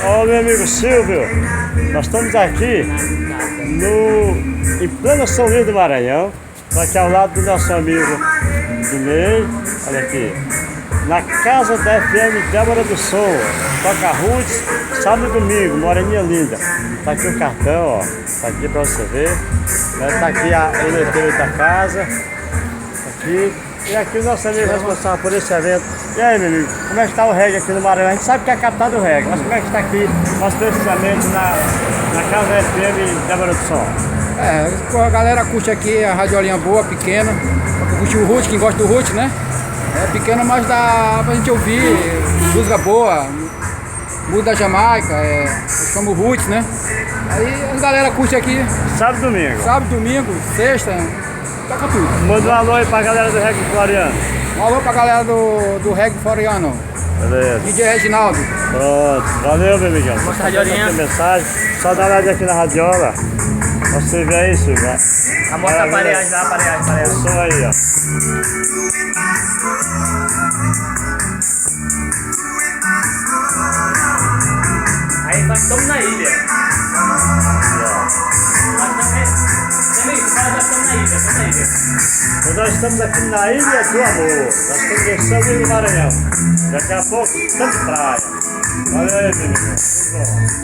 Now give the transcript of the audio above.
Ó, meu amigo Silvio, nós estamos aqui em pleno São Luís do Maranhão, aqui ao lado do nosso amigo Dinei, olha aqui, na casa da FM Débora do Som, toca roots, sábado e domingo, Moreninha linda. Tá aqui o cartão, ó, tá aqui pra você ver, tá aqui o letreiro da casa, aqui. E aqui o nosso amigo responsável por esse evento. E aí, meu amigo, como é que está o reggae aqui no Maranhão? A gente sabe que é a capital do reggae, mas como é que está aqui, mais precisamente na casa FM Débora do Som? A galera curte aqui a radiolinha boa, pequena, curte o root, quem gosta do root, né? É pequena, mas dá pra gente ouvir música boa, música da Jamaica, chama roots, né? Aí a galera curte aqui. Sábado e domingo? Sábado, domingo, sexta, toca tudo. Manda um alô aí pra galera do reggae floriano. Um alô pra galera do reggae floriano. Beleza. DJ Reginaldo. Pronto, valeu, meu amigão. Mostra a radiolinha. Mensagem. Só dá uma olhada aqui na radiola. Você vê aí, Silvio. Mostra a aparelhagem lá, aparelhagem. O som aí, ó. Aí nós estamos na ilha. Nós estamos aqui na Ilha do Amor. Nós estamos em São Luís do Maranhão. Daqui a pouco, estamos praia. Valeu aí, meu irmão. Muito bom.